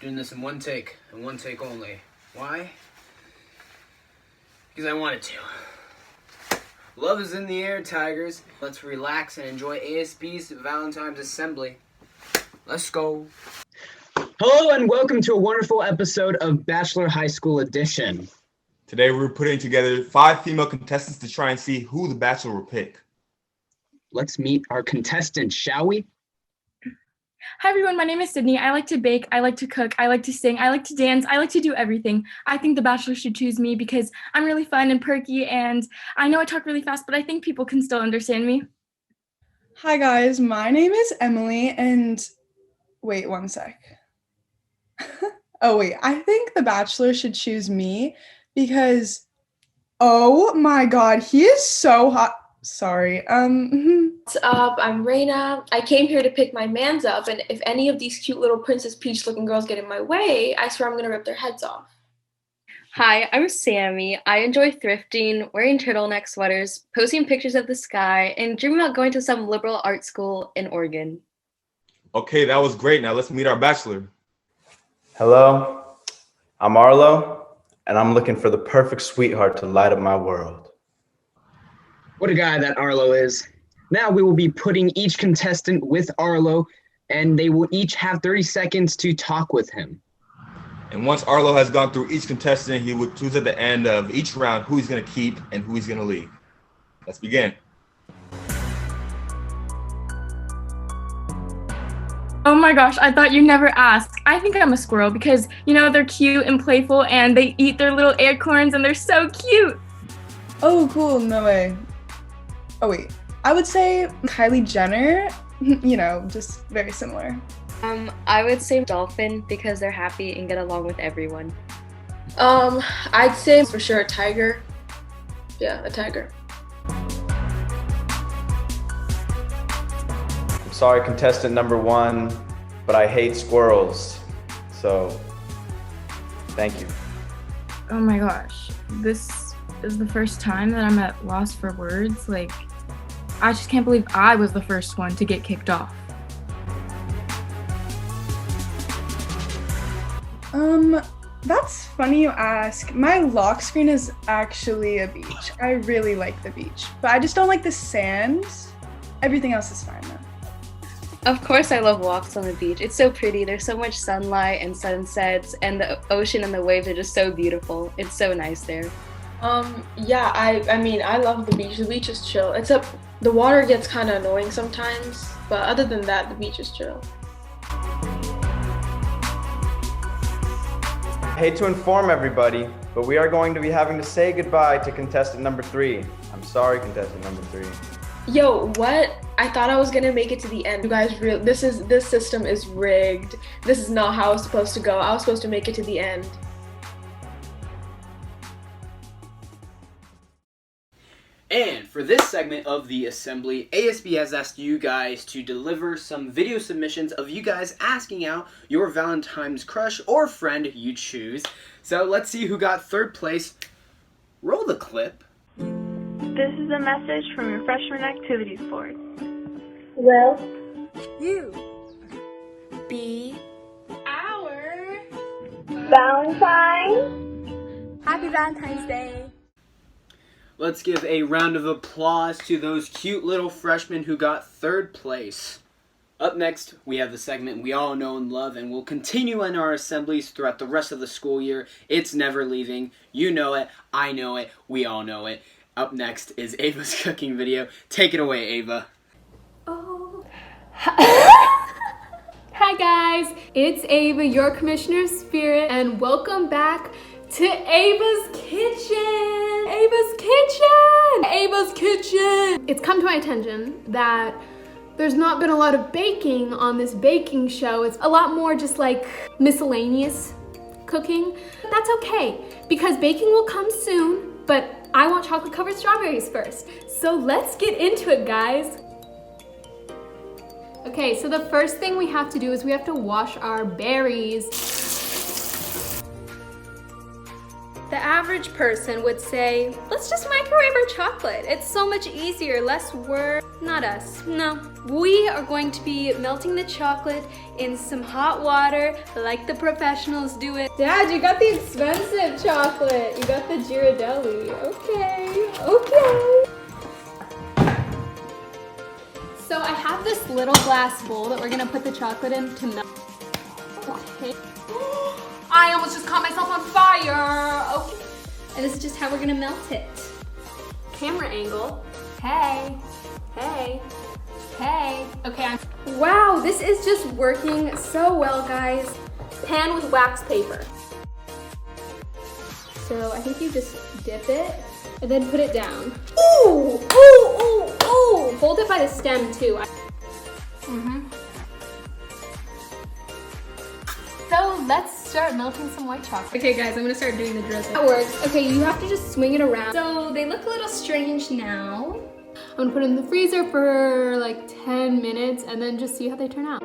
Doing this in one take, and one take only. Why? Because I wanted to. Love is in the air, Tigers. Let's relax and enjoy ASB's Valentine's Assembly. Let's go. Hello and welcome to a wonderful episode of Bachelor High School Edition. Today we're putting together 5 female contestants to try and see who the Bachelor will pick. Let's meet our contestants, shall we? Hi everyone, my name is Sydney. I like to bake, I like to cook, I like to sing, I like to dance, I like to do everything. I think the Bachelor should choose me because I'm really fun and perky, and I know I talk really fast, but I think people can still understand me. Hi guys, my name is Emily, and wait one sec. I think the Bachelor should choose me because, oh my god, he is so hot. Sorry. What's up? I'm Raina. I came here to pick my mans up, and if any of these cute little Princess Peach looking girls get in my way, I swear I'm gonna rip their heads off. Hi, I'm Sammy. I enjoy thrifting, wearing turtleneck sweaters, posting pictures of the sky, and dreaming about going to some liberal art school in Oregon. Okay, that was great. Now let's meet our Bachelor. Hello, I'm Arlo, and I'm looking for the perfect sweetheart to light up my world. What a guy that Arlo is. Now we will be putting each contestant with Arlo, and they will each have 30 seconds to talk with him. And once Arlo has gone through each contestant, he would choose at the end of each round who he's going to keep and who he's going to leave. Let's begin. Oh my gosh, I thought you'd never ask. I think I'm a squirrel because, you know, they're cute and playful and they eat their little acorns and they're so cute. Oh, cool. No way. Oh, wait. I would say Kylie Jenner, just very similar. I would say dolphin because they're happy and get along with everyone. I'd say for sure a tiger. Yeah, a tiger. I'm sorry, contestant number 1, but I hate squirrels. So, thank you. Oh my gosh, this is the first time that I'm at loss for words. Like, I just can't believe I was the first one to get kicked off. That's funny you ask. My lock screen is actually a beach. I really like the beach, but I just don't like the sand. Everything else is fine though. Of course I love walks on the beach. It's so pretty. There's so much sunlight and sunsets, and the ocean and the waves are just so beautiful. It's so nice there. Yeah, I love the beach. The beach is chill. Except the water gets kind of annoying sometimes, but other than that, the beach is chill. I hate to inform everybody, but we are going to be having to say goodbye to contestant number 3. I'm sorry, contestant number 3. Yo, what? I thought I was gonna make it to the end. You guys, this system is rigged. This is not how it's supposed to go. I was supposed to make it to the end. And for this segment of the assembly, ASB has asked you guys to deliver some video submissions of you guys asking out your Valentine's crush or friend you choose. So let's see who got third place. Roll the clip. This is a message from your freshman activities board. Will you be our Valentine? Happy Valentine's Day. Let's give a round of applause to those cute little freshmen who got third place. Up next, we have the segment we all know and love, and we'll continue in our assemblies throughout the rest of the school year. It's never leaving. You know it, I know it, we all know it. Up next is Ava's cooking video. Take it away, Ava. Oh. Hi guys, it's Ava, your Commissioner of Spirit, and welcome back to Ava's Kitchen! Ava's Kitchen! Ava's Kitchen! It's come to my attention that there's not been a lot of baking on this baking show. It's a lot more just like miscellaneous cooking. But that's okay, because baking will come soon, but I want chocolate covered strawberries first. So let's get into it, guys. Okay, so the first thing we have to do is we have to wash our berries. The The average person would say, let's just microwave our chocolate. It's so much easier, less work. Not us, no. We are going to be melting the chocolate in some hot water like the professionals do it. Dad, you got the expensive chocolate. You got the Ghirardelli. Okay. So I have this little glass bowl that we're gonna put the chocolate in to melt. Okay. I almost just caught myself on fire. Okay. And this is just how we're gonna melt it. Camera angle. Hey. Okay, wow, this is just working so well, guys. Pan with wax paper. So I think you just dip it and then put it down. Ooh! Hold it by the stem too. So let's start melting some white chocolate. Okay guys, I'm gonna start doing the drizzle. That works. Okay, you have to just swing it around. So they look a little strange now. I'm gonna put it in the freezer for like 10 minutes and then just see how they turn out.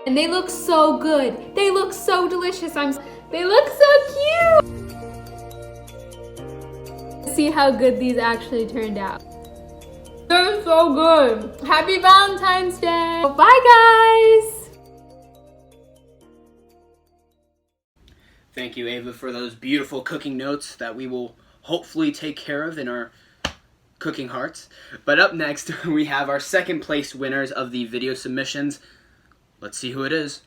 And they look so good. They look so delicious. They look so cute. See how good these actually turned out. They're so good. Happy Valentine's Day. Bye guys. Thank you, Ava, for those beautiful cooking notes that we will hopefully take care of in our cooking hearts. But up next, we have our second place winners of the video submissions. Let's see who it is.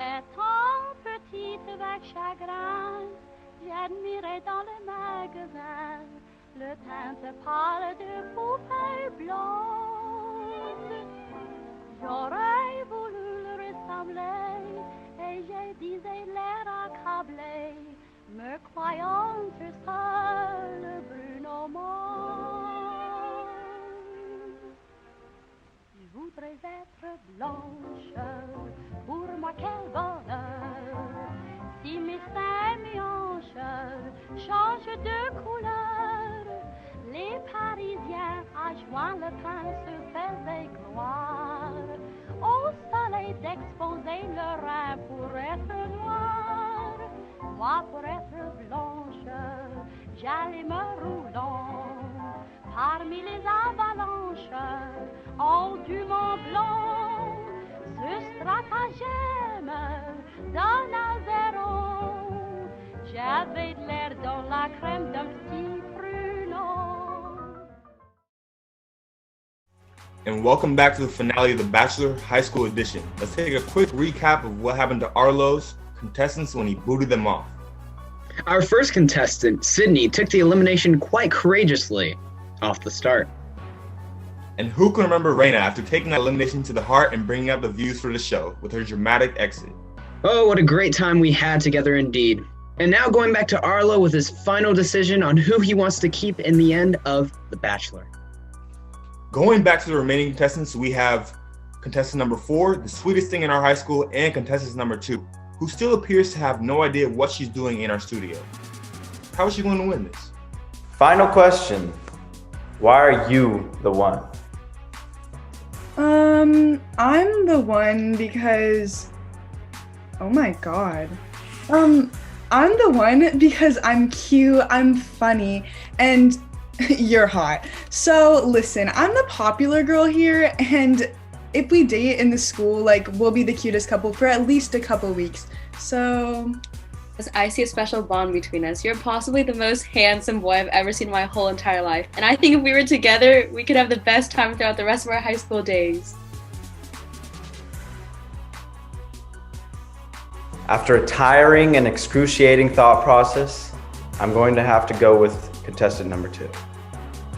Étant petite vague chagrin, j'admirais dans le magasin le teinte pâle de poupée blonde. J'aurais voulu le ressembler et je disais l'air accablé, me croyant seule brune au monde. Je voudrais être blanche, pour moi quel bonheur, si mes seins et mes hanches changent de couleur. Les Parisiens à juin le pain se faisaient gloire au soleil d'exposer leurs reins pour être noirs. Moi pour être blanche, j'allais me roulant parmi les avalanches en du Mont Blanc. Ce stratagème d'un Aveyron, j'avais de l'air dans la crème d'un petit pruneau. And welcome back to the finale of The Bachelor High School Edition. Let's take a quick recap of what happened to Arlo's contestants when he booted them off. Our first contestant, Sydney, took the elimination quite courageously off the start. And who can remember Reina after taking that elimination to the heart and bringing up the views for the show with her dramatic exit? Oh, what a great time we had together indeed. And now going back to Arlo with his final decision on who he wants to keep in the end of The Bachelor. Going back to the remaining contestants, we have contestant number 4, the sweetest thing in our high school, and contestant number 2, who still appears to have no idea what she's doing in our studio. How is she going to win this? Final question. Why are you the one? I'm the one because, oh my god. I'm the one because I'm cute, I'm funny, and you're hot. So listen, I'm the popular girl here, and if we date in the school, like, we'll be the cutest couple for at least a couple weeks. So I see a special bond between us. You're possibly the most handsome boy I've ever seen in my whole entire life. And I think if we were together, we could have the best time throughout the rest of our high school days. After a tiring and excruciating thought process, I'm going to have to go with contestant number 2.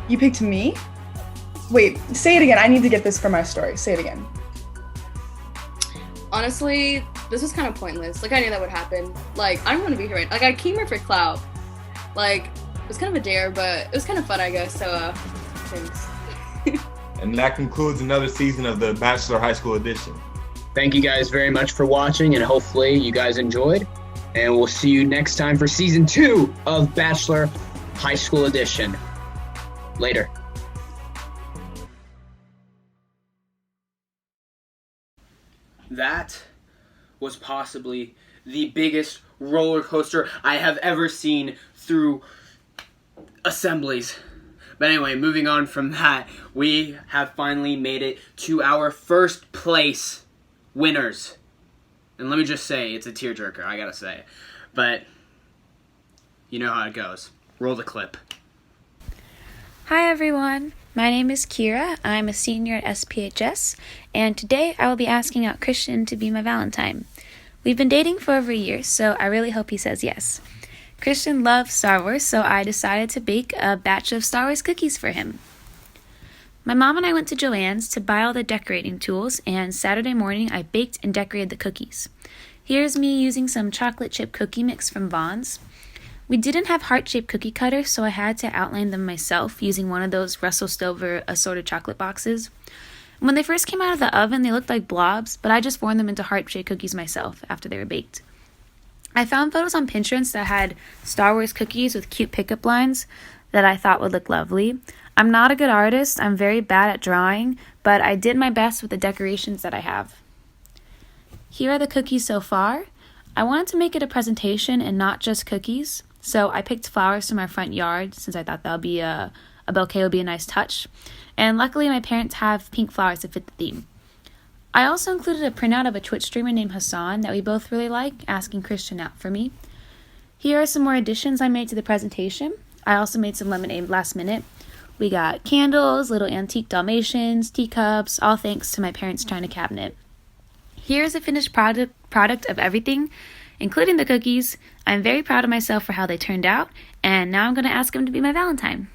you picked me? Wait, say it again. I need to get this for my story. Say it again. Honestly, this was kind of pointless. Like, I knew that would happen. Like, I'm gonna be here right. Like, I came here for clout. Like, it was kind of a dare, but it was kind of fun, I guess. So, thanks. And that concludes another season of the Bachelor High School Edition. Thank you guys very much for watching, and hopefully you guys enjoyed. And we'll see you next time for season 2 of Bachelor High School Edition. Later. That was possibly the biggest roller coaster I have ever seen through assemblies. But anyway, moving on from that, we have finally made it to our first place winners. And let me just say, it's a tearjerker, I gotta say. But you know how it goes. Roll the clip. Hi everyone, my name is Kira. I'm a senior at SPHS, and today I will be asking out Christian to be my Valentine. We've been dating for over a year, so I really hope he says yes. Christian loves Star Wars, so I decided to bake a batch of Star Wars cookies for him. My mom and I went to Joann's to buy all the decorating tools, and Saturday morning I baked and decorated the cookies. Here's me using some chocolate chip cookie mix from Vons. We didn't have heart-shaped cookie cutters, so I had to outline them myself using one of those Russell Stover assorted chocolate boxes. When they first came out of the oven, they looked like blobs, but I just formed them into heart-shaped cookies myself after they were baked. I found photos on Pinterest that had Star Wars cookies with cute pickup lines that I thought would look lovely. I'm not a good artist, I'm very bad at drawing, but I did my best with the decorations that I have. Here are the cookies so far. I wanted to make it a presentation and not just cookies, so I picked flowers from our front yard since I thought that would be a bouquet would be a nice touch. And luckily my parents have pink flowers to fit the theme. I also included a printout of a Twitch streamer named Hassan that we both really like, asking Christian out for me. Here are some more additions I made to the presentation. I also made some lemonade last minute. We got candles, little antique Dalmatians, teacups, all thanks to my parents' china cabinet. Here's a finished product of everything, including the cookies. I'm very proud of myself for how they turned out, and now I'm going to ask him to be my Valentine.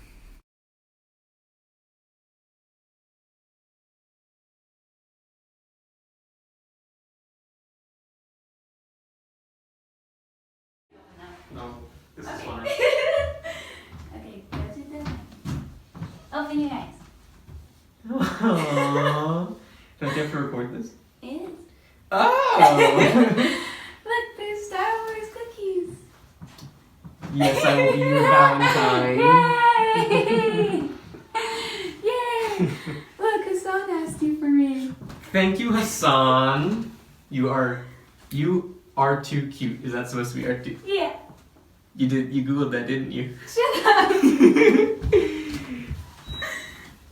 No, this is fun. Okay, open your eyes. Aww. Do I have to record this? Yes. Oh! Look, there's Star Wars cookies. Yes, I will be your Valentine. Yay! Yay! Look, Hassan asked you for me. Thank you, Hassan. You are too cute. Is that supposed to be R2? Yeah. You Googled that, didn't you? Shut up.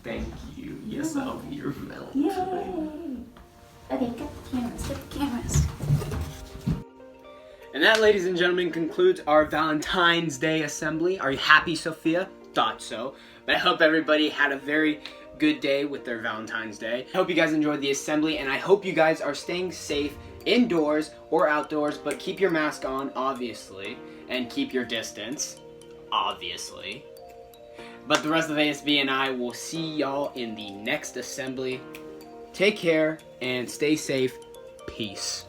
Thank you. Yes, I'll be your Valentine. Yay! Okay, get the cameras. And that, ladies and gentlemen, concludes our Valentine's Day assembly. Are you happy, Sophia? Thought so. But I hope everybody had a very good day with their Valentine's Day. I hope you guys enjoyed the assembly, and I hope you guys are staying safe indoors or outdoors, but keep your mask on, obviously, and keep your distance, obviously. But the rest of ASB and I will see y'all in the next assembly. Take care and stay safe. Peace.